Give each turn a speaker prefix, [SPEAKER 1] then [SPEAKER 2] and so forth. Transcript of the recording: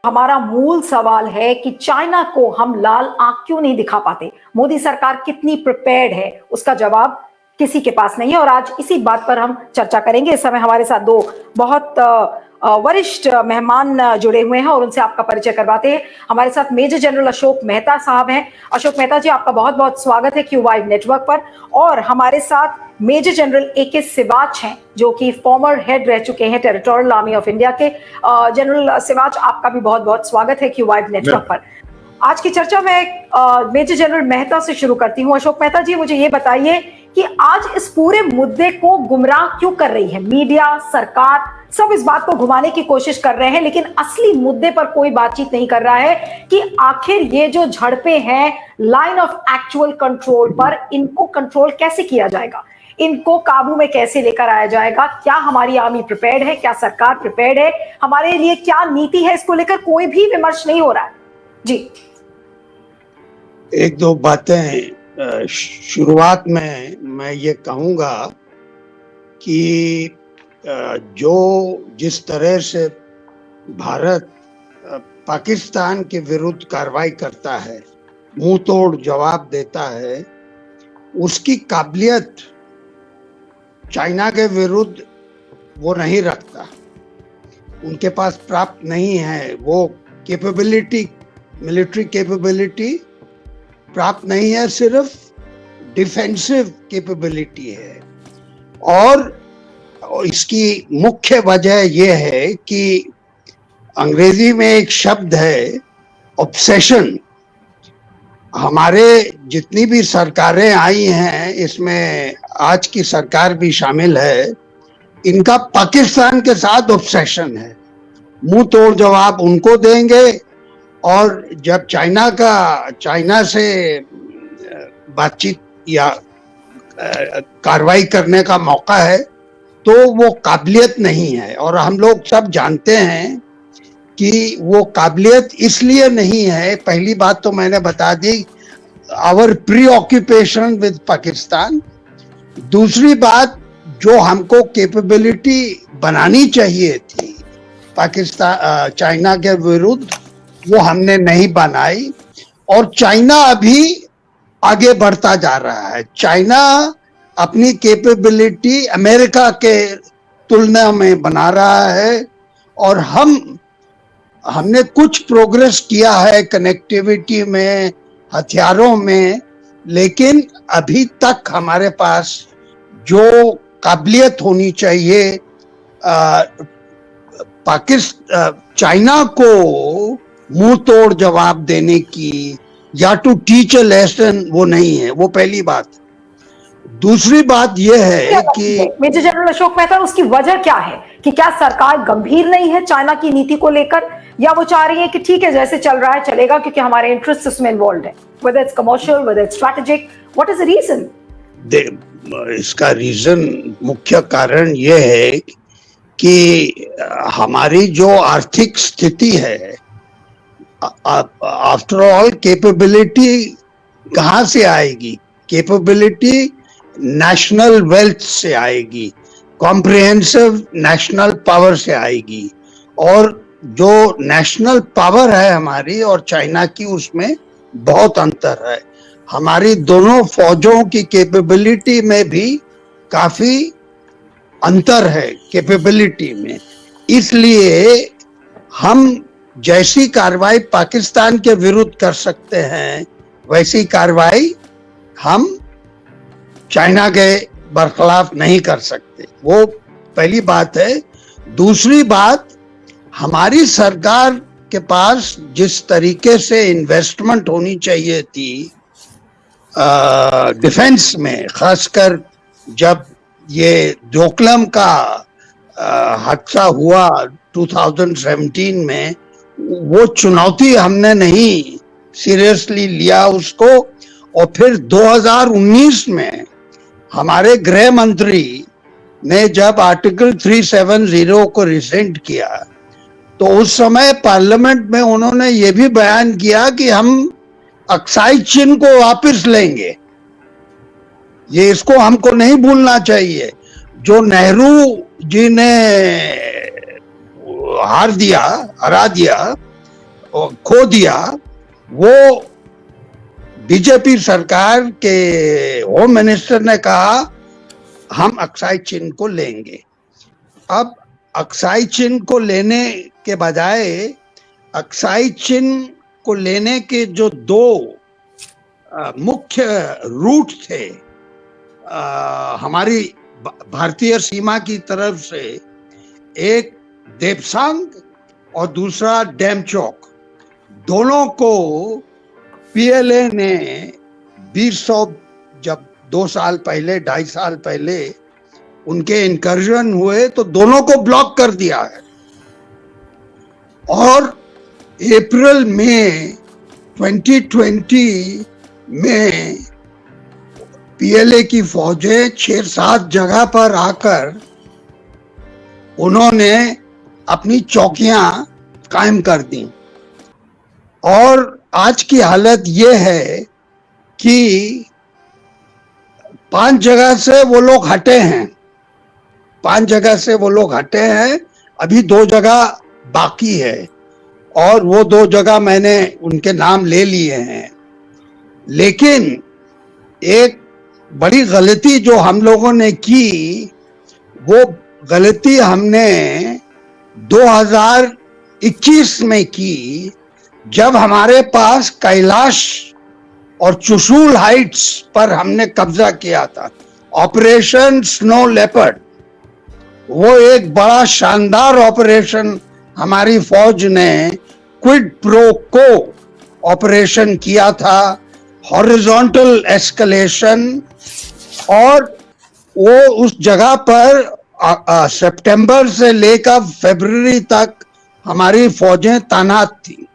[SPEAKER 1] हमारा मूल सवाल है कि चाइना को हम लाल आंख क्यों नहीं दिखा पाते। मोदी सरकार कितनी प्रिपेयर्ड है, उसका जवाब किसी के पास नहीं है। और आज इसी बात पर हम चर्चा करेंगे। इस समय हमारे साथ दो बहुत वरिष्ठ मेहमान जुड़े हुए हैं और उनसे आपका परिचय करवाते हैं। हमारे साथ मेजर जनरल अशोक मेहता साहब हैं। अशोक मेहता जी, आपका बहुत बहुत स्वागत है क्यू5 नेटवर्क पर। और हमारे साथ मेजर जनरल ए.के. सिवाच हैं, जो कि फॉर्मर हेड रह चुके हैं टेरिटोरियल आर्मी ऑफ इंडिया के। जनरल सिवाच, आपका भी बहुत बहुत स्वागत है क्यू5 नेटवर्क पर। आज की चर्चा में मेजर जनरल मेहता से शुरू करती हूँ। अशोक मेहता जी, मुझे ये बताइए कि आज इस पूरे मुद्दे को गुमराह क्यों कर रही है मीडिया, सरकार, सब इस बात को घुमाने की कोशिश कर रहे हैं, लेकिन असली मुद्दे पर कोई बातचीत नहीं कर रहा है कि आखिर ये जो झड़पें हैं लाइन ऑफ एक्चुअल कंट्रोल पर, इनको कंट्रोल कैसे किया जाएगा, इनको काबू में कैसे लेकर आया जाएगा। क्या हमारी आर्मी प्रिपेयर्ड है, क्या सरकार प्रिपेयर्ड है, हमारे लिए क्या नीति है, इसको लेकर कोई भी विमर्श नहीं हो रहा है। जी,
[SPEAKER 2] एक दो बातें शुरुआत में मैं ये कहूँगा कि जो जिस तरह से भारत पाकिस्तान के विरुद्ध कार्रवाई करता है, मुंह तोड़ जवाब देता है, उसकी काबिलियत चाइना के विरुद्ध वो नहीं रखता, उनके पास प्राप्त नहीं है। वो कैपेबिलिटी, मिलिट्री कैपेबिलिटी प्राप्त नहीं है, सिर्फ डिफेंसिव कैपेबिलिटी है। और इसकी मुख्य वजह यह है कि अंग्रेजी में एक शब्द है ऑब्सेशन। हमारे जितनी भी सरकारें आई हैं, इसमें आज की सरकार भी शामिल है, इनका पाकिस्तान के साथ ऑब्सेशन है। मुंह तोड़ जवाब उनको देंगे, और जब चाइना से बातचीत या कार्रवाई करने का मौका है तो वो काबिलियत नहीं है। और हम लोग सब जानते हैं कि वो काबिलियत इसलिए नहीं है। पहली बात तो मैंने बता दी, our preoccupation with Pakistan. दूसरी बात, जो हमको कैपेबिलिटी बनानी चाहिए थी पाकिस्तान चाइना के विरुद्ध, वो हमने नहीं बनाई। और चाइना अभी आगे बढ़ता जा रहा है। चाइना अपनी कैपेबिलिटी अमेरिका के तुलना में बना रहा है, और हमने कुछ प्रोग्रेस किया है कनेक्टिविटी में, हथियारों में, लेकिन अभी तक हमारे पास जो काबिलियत होनी चाहिए चाइना को मुंह तोड़ जवाब देने की या टू टीच अ लेसन, वो नहीं है। वो पहली बात। दूसरी बात यह है कि
[SPEAKER 1] मेजर जनरल अशोक मेहता, उसकी वजह क्या है कि क्या सरकार गंभीर नहीं है चाइना की नीति को लेकर, या वो चाह रही है कि ठीक है जैसे चल रहा है चलेगा क्योंकि हमारे इंटरेस्ट इसमें इन्वॉल्व है, whether it's commercial, whether it's strategic, what is the reason?
[SPEAKER 2] इसका रीजन, मुख्य कारण यह है कि हमारी जो आर्थिक स्थिति है, आफ्टर ऑल कैपेबिलिटी कहाँ से आएगी? कैपेबिलिटी नेशनल वेल्थ से आएगी, कॉम्प्रिहेंसिव नेशनल पावर से आएगी। और जो नेशनल पावर है हमारी और चाइना की, उसमें बहुत अंतर है। हमारी दोनों फौजों की कैपेबिलिटी में भी काफी अंतर है कैपेबिलिटी में। इसलिए हम जैसी कार्रवाई पाकिस्तान के विरुद्ध कर सकते हैं, वैसी कार्रवाई हम चाइना के बरखिलाफ नहीं कर सकते। वो पहली बात है। दूसरी बात, हमारी सरकार के पास जिस तरीके से इन्वेस्टमेंट होनी चाहिए थी डिफेंस में, खासकर जब ये डोकलाम का हादसा हुआ 2017 में, वो चुनौती हमने नहीं सीरियसली लिया उसको। और फिर 2019 में हमारे गृह मंत्री ने जब आर्टिकल 370 को रिसेंट किया, तो उस समय पार्लियामेंट में उन्होंने ये भी बयान किया कि हम अक्साई चिन्ह को वापस लेंगे। ये इसको हमको नहीं भूलना चाहिए। जो नेहरू जी ने हरा दिया, खो दिया, वो बीजेपी सरकार के होम मिनिस्टर ने कहा हम अक्साई चिन को लेंगे। अब अक्साई चिन को लेने के बजाय अक्साई चिन को लेने के जो दो मुख्य रूट थे हमारी भारतीय सीमा की तरफ से, एक देपसांग और दूसरा डेमचौक, दोनों को पीएलए ने 20 जब 2 साल पहले 2.5 साल पहले उनके इंकर्जन हुए तो दोनों को ब्लॉक कर दिया है। और अप्रैल में 2020 में पीएलए की फौजें 6-7 जगह पर आकर उन्होंने अपनी चौकियां कायम कर दी। और आज की हालत ये है कि 5 जगह से वो लोग हटे हैं, 5 जगह से वो लोग हटे हैं, अभी 2 जगह बाकी है और वो 2 जगह मैंने उनके नाम ले लिए हैं। लेकिन एक बड़ी गलती जो हम लोगों ने की, वो गलती हमने 2021 में की, जब हमारे पास कैलाश और चुशूल हाइट्स पर हमने कब्जा किया था। ऑपरेशन स्नो लेपर्ड, वो एक बड़ा शानदार ऑपरेशन हमारी फौज ने क्विड प्रो को ऑपरेशन किया था, हॉरिजॉन्टल एस्केलेशन। और वो उस जगह पर सितंबर से लेकर फरवरी तक हमारी फौजें तैनात थी।